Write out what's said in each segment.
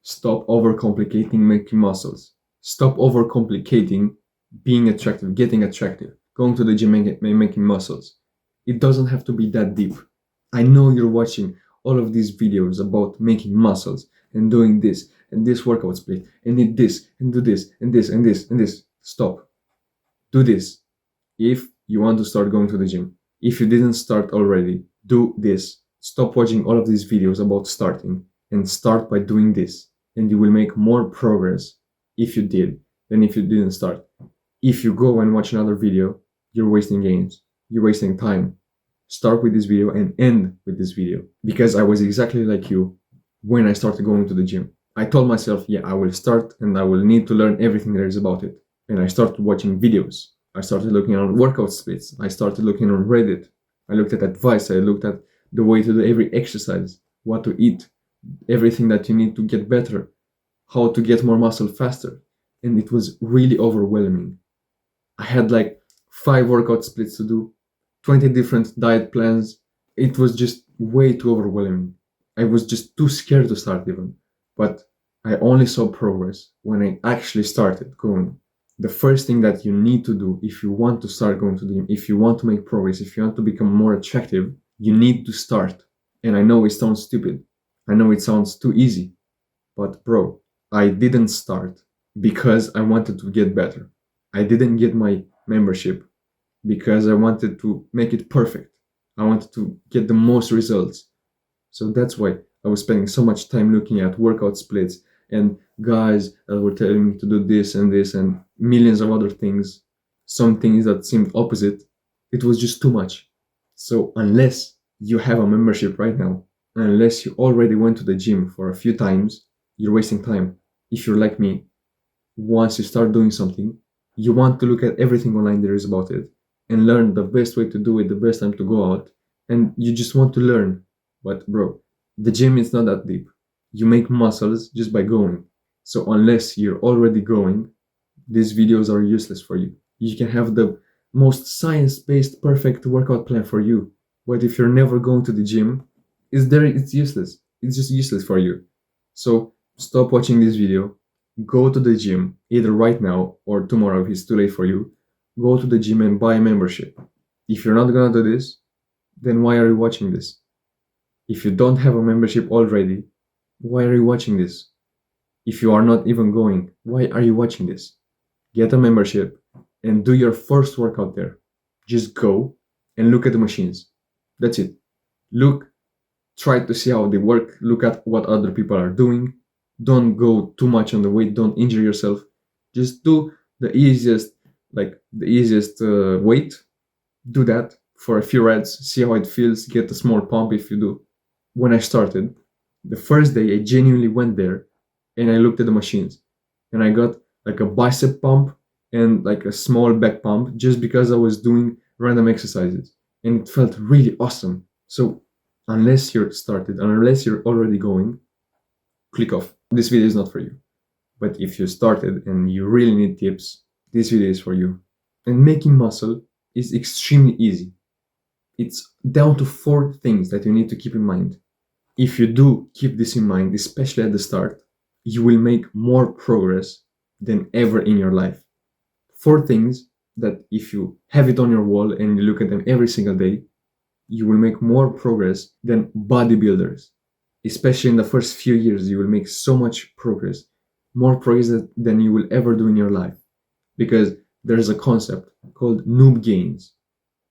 Stop overcomplicating making muscles. Stop overcomplicating being attractive, getting attractive, going to the gym and making muscles. It doesn't have to be that deep. I know you're watching all of these videos about making muscles and doing this and this workout split and eat this and do this and this and this and this. Stop. Do this if you want to start going to the gym. If you didn't start already, do this. Stop watching all of these videos about starting and start by doing this. And you will make more progress if you did than if you didn't start. If you go and watch another video, you're wasting gains. You're wasting time. Start with this video and end with this video. Because I was exactly like you when I started going to the gym. I told myself, yeah, I will start and I will need to learn everything there is about it. And I started watching videos. I started looking on workout splits. I started looking on Reddit. I looked at advice. I looked at the way to do every exercise, what to eat, everything that you need to get better, how to get more muscle faster. And it was really overwhelming. I had like 5 workout splits to do, 20 different diet plans. It was just way too overwhelming. I was just too scared to start even. But I only saw progress when I actually started going. The first thing that you need to do if you want to start going to the gym, if you want to make progress, if you want to become more attractive, you need to start. And I know it sounds stupid. I know it sounds too easy. But bro, I didn't start because I wanted to get better. I didn't get my membership because I wanted to make it perfect. I wanted to get the most results. So that's why I was spending so much time looking at workout splits and guys that were telling me to do this and millions of other things, some things that seemed opposite. It was just too much. So unless you have a membership right now, unless you already went to the gym for a few times, you're wasting time. If you're like me, once you start doing something, you want to look at everything online there is about it and learn the best way to do it, the best time to go out, and you just want to learn. But bro, the gym is not that deep. You make muscles just by going. So unless you're already going, these videos are useless for you. You can have the most science-based perfect workout plan for you, but if you're never going to the gym, it's useless. It's just useless for you. So stop watching this video, go to the gym either right now or tomorrow if it's too late for you. Go to the gym and buy a membership. If you're not gonna do this, then why are you watching this? If you don't have a membership already, why are you watching this? If you are not even going, why are you watching this? Get a membership and do your first workout there. Just go and look at the machines. That's it. Try to see how they work. Look at what other people are doing. Don't go too much on the weight. Don't injure yourself. Just do the easiest weight. Do that for a few reps. See how it feels. Get a small pump if you do. When I started, the first day I genuinely went there and I looked at the machines and I got like a bicep pump and like a small back pump just because I was doing random exercises and it felt really awesome. So unless you're started, unless you're already going, click off. This video is not for you. But if you started and you really need tips, this video is for you. And making muscle is extremely easy. It's down to 4 things that you need to keep in mind. If you do keep this in mind, especially at the start, you will make more progress than ever in your life. 4 things that if you have it on your wall and you look at them every single day, you will make more progress than bodybuilders. Especially in the first few years, you will make so much progress, more progress than you will ever do in your life. Because there's a concept called noob gains.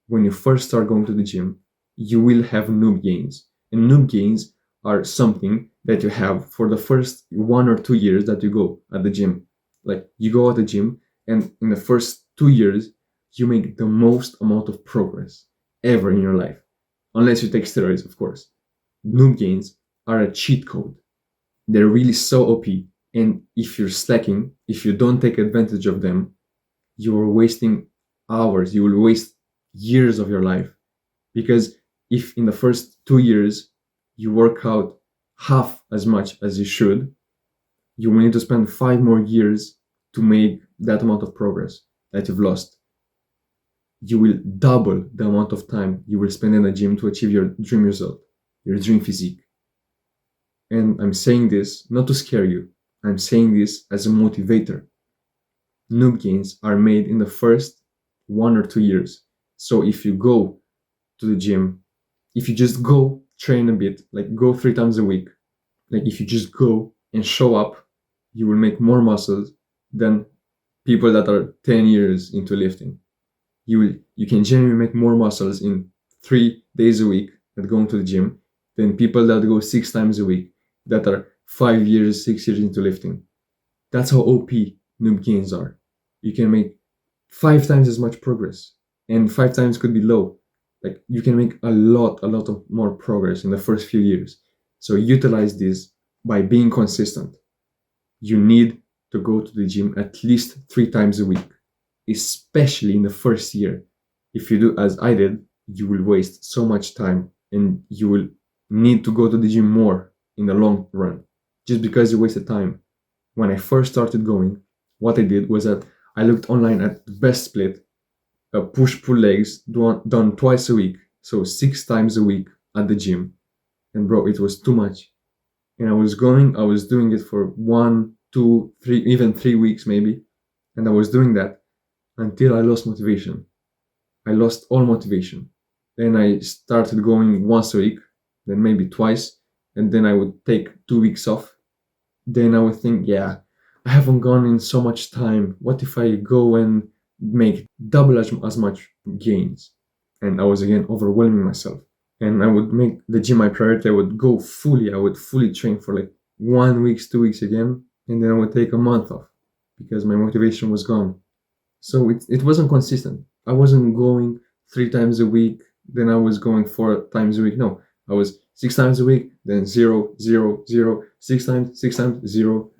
When you first start going to the gym, you will have noob gains. And noob gains are something that you have for the first 1 or 2 years that you go at the gym. Like you go at the gym and in the first 2 years, you make the most amount of progress ever in your life. Unless you take steroids, of course. Noob gains are a cheat code. They're really so OP. And if you're slacking, if you don't take advantage of them, you are wasting hours. You will waste years of your life. Because if in the first 2 years you work out half as much as you should, you will need to spend 5 more years to make that amount of progress that you've lost. You will double the amount of time you will spend in the gym to achieve your dream result, your dream physique. And I'm saying this not to scare you. I'm saying this as a motivator. Noob gains are made in the first 1 or 2 years. So if you go to the gym, if you just go train a bit, like go 3 times a week, like if you just go and show up, you will make more muscles than people that are 10 years into lifting. You can generally make more muscles in 3 days a week that going to the gym than people that go 6 times a week that are 5 years, 6 years into lifting. That's how OP noob gains are. You can make 5 times as much progress, and 5 times could be low. Like you can make a lot of more progress in the first few years. So utilize this by being consistent. You need to go to the gym at least 3 times a week, especially in the first year. If you do as I did, you will waste so much time and you will need to go to the gym more in the long run just because you wasted time. When I first started going, what I did was that I looked online at the best split, push pull legs done twice a week, so 6 times a week at the gym. And bro, it was too much. And I was doing it for 1, 2, 3, even 3 weeks maybe. And I was doing that until I lost motivation. I lost all motivation. Then I started going once a week, then maybe twice, and then I would take 2 weeks off. Then I would think, yeah, I haven't gone in so much time. What if I go and make double as much gains? And I was again overwhelming myself. And I would make the gym my priority. I would fully train for like 1 week, 2 weeks again, and then I would take a month off because my motivation was gone. So it wasn't consistent. I wasn't going 3 times a week, then I was going 4 times a week. No, I was 6 times a week, then zero, zero, zero, 6 times, zero.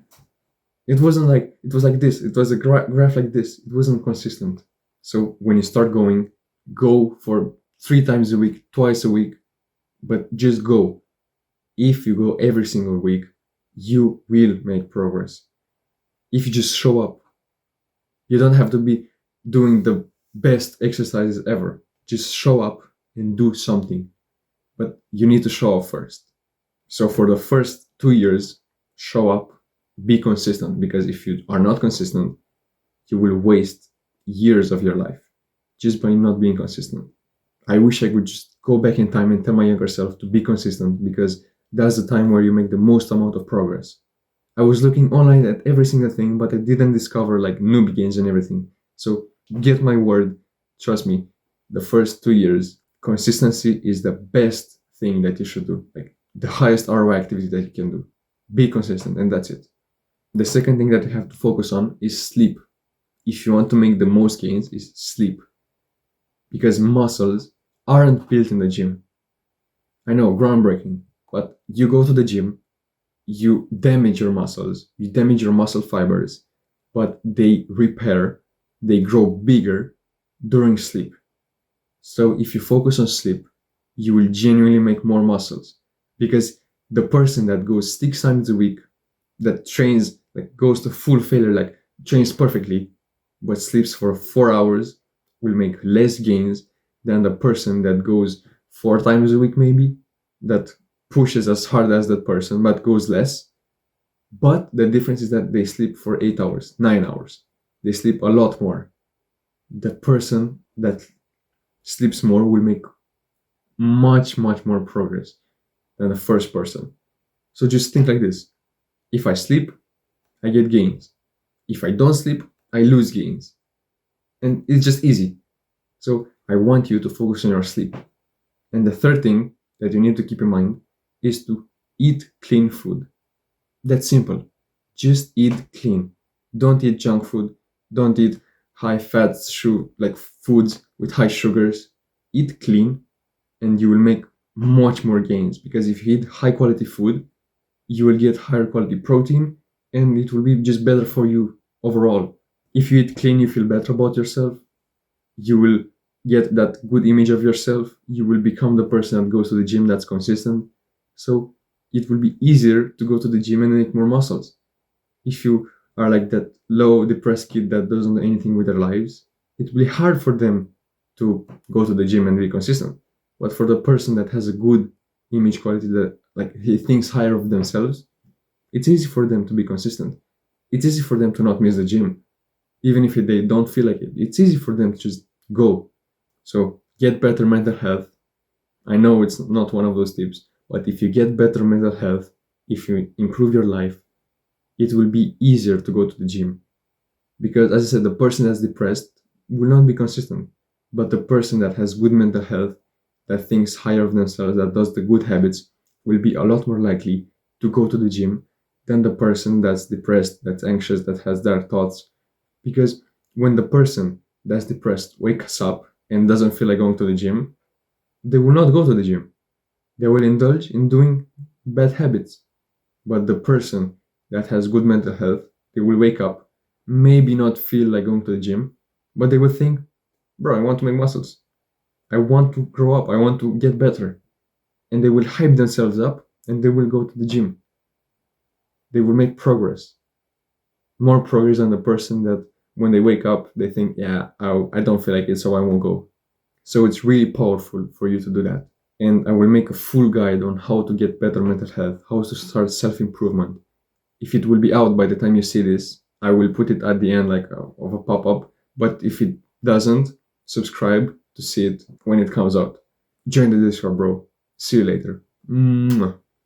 It wasn't like, it was like this. It was a graph like this. It wasn't consistent. So when you start going, go for 3 times a week, twice a week, but just go. If you go every single week, you will make progress. If you just show up, you don't have to be doing the best exercises ever. Just show up and do something. But you need to show up first. So for the first 2 years, show up, be consistent, because if you are not consistent, you will waste years of your life just by not being consistent. I wish I could just go back in time and tell my younger self to be consistent, because that's the time where you make the most amount of progress. I was looking online at every single thing, but I didn't discover like noob gains and everything. So get my word, trust me, the first 2 years, consistency is the best thing that you should do. Like the highest ROI activity that you can do. Be consistent, and that's it. The second thing that you have to focus on is sleep. If you want to make the most gains, is sleep. Because muscles aren't built in the gym. I know, groundbreaking, but you go to the gym, you damage your muscles, you damage your muscle fibers, but they repair, they grow bigger during sleep. So if you focus on sleep, you will genuinely make more muscles, because the person that goes 6 times a week, that trains, like goes to full failure, like trains perfectly, but sleeps for 4 hours, will make less gains than the person that goes 4 times a week, maybe, that pushes as hard as that person but goes less. But the difference is that they sleep for 8 hours, 9 hours. They sleep a lot more. The person that sleeps more will make much, much more progress than the first person. So just think like this. If I sleep, I get gains. If I don't sleep, I lose gains. And it's just easy. So I want you to focus on your sleep. And the third thing that you need to keep in mind is to eat clean food. That's simple. Just eat clean. Don't eat junk food. Don't eat high fat like foods with high sugars. Eat clean and you will make much more gains, because if you eat high quality food, you will get higher quality protein and it will be just better for you overall. If you eat clean, you feel better about yourself. You will get that good image of yourself. You will become the person that goes to the gym that's consistent. So it will be easier to go to the gym and make more muscles. If you are like that low, depressed kid that doesn't do anything with their lives, it will be hard for them to go to the gym and be consistent. But for the person that has a good image quality, that like he thinks higher of themselves, it's easy for them to be consistent. It's easy for them to not miss the gym, even if they don't feel like it. It's easy for them to just go. So get better mental health. I know it's not one of those tips, but if you get better mental health, if you improve your life, it will be easier to go to the gym. Because as I said, the person that's depressed will not be consistent. But the person that has good mental health, that thinks higher of themselves, that does the good habits, will be a lot more likely to go to the gym than the person that's depressed, that's anxious, that has dark thoughts. Because when the person that's depressed wakes up and doesn't feel like going to the gym, they will not go to the gym. They will indulge in doing bad habits. But the person that has good mental health, they will wake up, maybe not feel like going to the gym, but they will think, bro, I want to make muscles. I want to grow up. I want to get better. And they will hype themselves up and they will go to the gym. They will make progress. More progress than the person that when they wake up, they think, yeah, I don't feel like it, so I won't go. So it's really powerful for you to do that. And I will make a full guide on how to get better mental health, how to start self improvement. If it will be out by the time you see this, I will put it at the end like of a pop up. But if it doesn't, subscribe to see it when it comes out. Join the Discord, bro. See you later. Mwah.